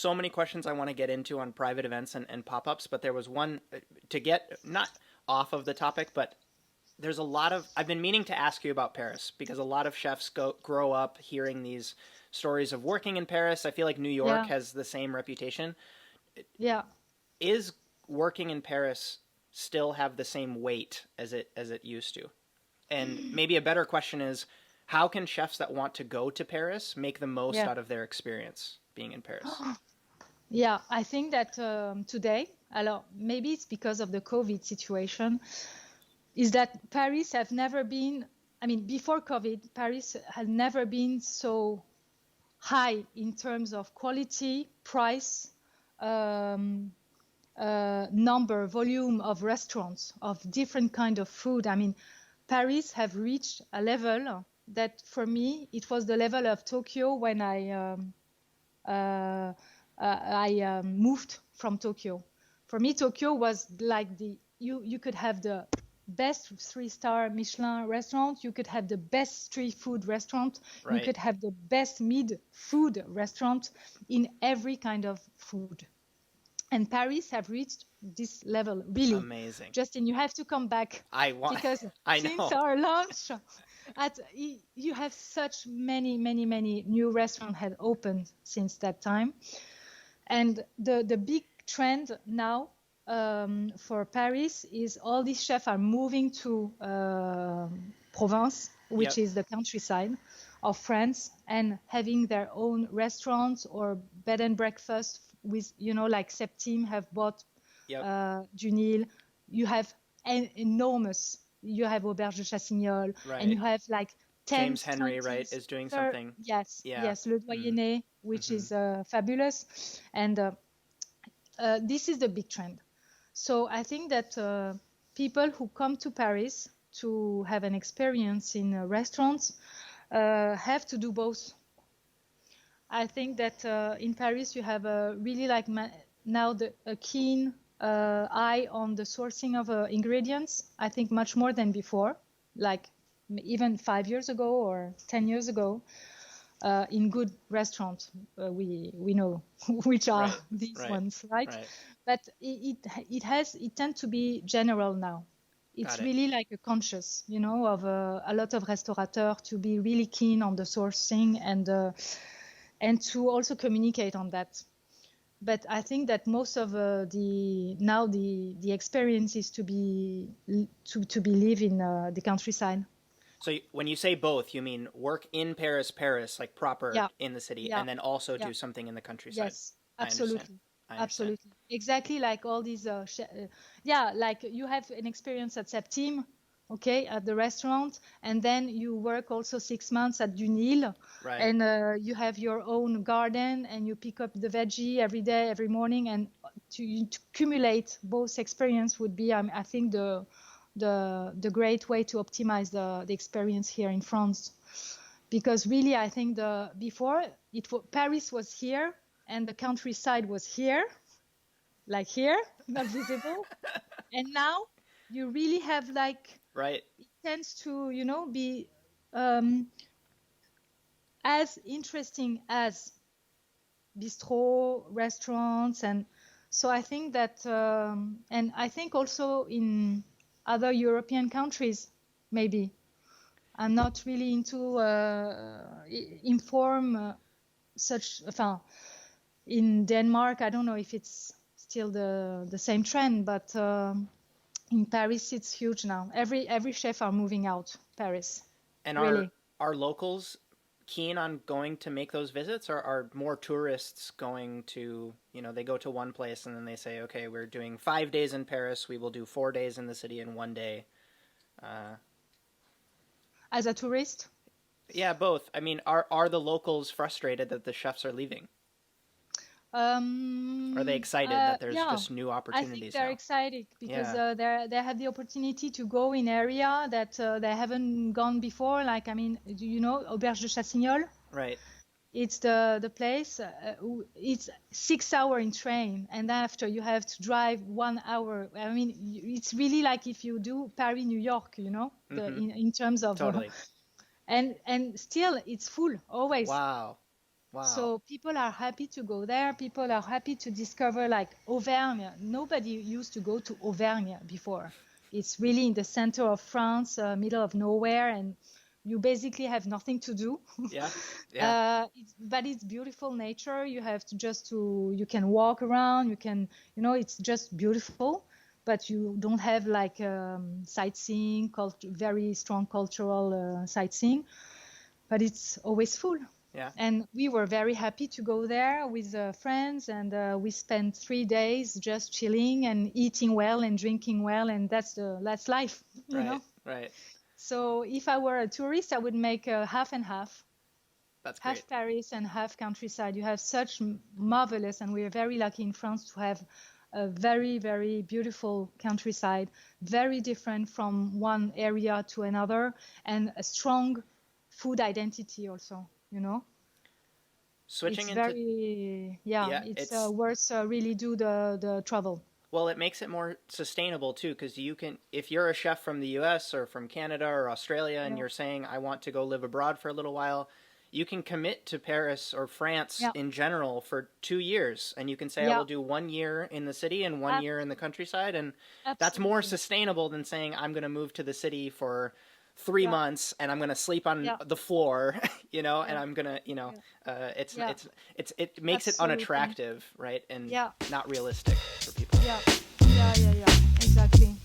so many questions I want to get into on private events and pop-ups, but there was one to get not off of the topic, but there's a lot of I've been meaning to ask you about Paris because a lot of chefs grow up hearing these stories of working in Paris. I feel like New York Yeah, has the same reputation. yeah. Is working in Paris still have the same weight as it used to? And maybe a better question is, how can chefs that want to go to Paris make the most Yeah. out of their experience being in Paris? Yeah, I think that today, alors maybe it's because of the COVID situation, is that Paris have never been, I mean, before COVID, Paris had never been so high in terms of quality, price, um, number, volume of restaurants, of different kind of food. I mean, Paris have reached a level that for me, it was the level of Tokyo when uh, I moved from Tokyo. For me, Tokyo was like you could have the best 3-star Michelin restaurant, you could have the best street food restaurant, you Right. could have the best mid food restaurant in every kind of food. And Paris have reached this level, really. Amazing. Justin, you have to come back I want because I since know. our launch, you have such many new restaurants had opened since that time. And the big trend now for Paris is all these chefs are moving to Provence, which Yep. is the countryside of France, and having their own restaurants or bed and breakfast with, like Septime have bought Yep. du Nil. You have enormous, you have Auberge de Chassignol, and Right. you have like James 10s, Henry, right, 20s, is doing something. yes, Yeah. yes, Le Mm. Doyenné, which Mhm. is fabulous. And this is the big trend. So I think that people who come to Paris to have an experience in restaurants have to do both. I think that in Paris you have a really like now a keen eye on the sourcing of ingredients. I think much more than before, like even 5 years ago or 10 years ago. In good restaurants, we know which are Right. these Right. ones, right? Right. But it tends to be general now. Got It's it. really like a conscious, of a lot of restaurateurs to be really keen on the sourcing and to also communicate on that. But I think that most of the experience is to be live in the countryside. So when you say both, you mean work in Paris, Paris, like proper Yeah, in the city, yeah, and then also yeah. do something in the countryside. Yes, I understand. absolutely. I understand. Absolutely. Exactly like all these, yeah, like you have an experience at Septime, okay, at the restaurant, and then you work also 6 months at Dunil, Right. and you have your own garden and you pick up the veggie every day, every morning, and to accumulate both experience would be, I think, the great way to optimize the experience here in France, because really I think Paris was here and the countryside was here, like here, not visible, and now you really have like Right. it tends to be um, as interesting as bistro restaurants. And so I think that and I think also in other European countries, maybe I'm not really into inform such, enfin, in Denmark, I don't know if it's still the same trend, but in Paris, it's huge now. Every chef are moving out Paris, And really. are locals keen on going to make those visits, or are more tourists going to, they go to one place and then they say, okay, we're doing 5 days in Paris, we will do 4 days in the city in one day. Uh, As a tourist, yeah, both. I mean, are the locals frustrated that the chefs are leaving? Are they excited that there's yeah, just new I think opportunities they're now? excited because Yeah. they have the opportunity to go in area that they haven't gone before. Like, I mean, do you know Auberge de Chassignol? Right. It's the place. It's 6 hour in train, and after you have to drive 1 hour. I mean, it's really like if you do Paris, New York, Mm-hmm. in terms of, Totally. and still it's full always. Wow. Wow. So people are happy to go there. People are happy to discover like Auvergne. Nobody used to go to Auvergne before. It's really in the center of France, middle of nowhere, and you basically have nothing to do. Yeah. Yeah. But it's beautiful nature. You have to you can walk around. You can, it's just beautiful. But you don't have like sightseeing, very strong cultural sightseeing. But it's always full. Yeah. And we were very happy to go there with friends, and we spent 3 days just chilling and eating well and drinking well, and that's life, you know. Right. So if I were a tourist, I would make half and half. That's great. Half Paris and half countryside. You have such marvelous, and we are very lucky in France to have a very, very beautiful countryside, very different from one area to another, and a strong food identity also. Switching it's into it's worth really do the travel. Well, it makes it more sustainable too, because you can, if you're a chef from the US or from Canada or Australia and you're saying I want to go live abroad for a little while, you can commit to Paris or France in general for 2 years, and you can say I will do 1 year in the city and 1 year in the countryside, and that's more sustainable than saying I'm going to move to the city for 3 months and I'm going to sleep on the floor, and I'm going to, it makes it unattractive, right? And not realistic for people. Yeah, exactly.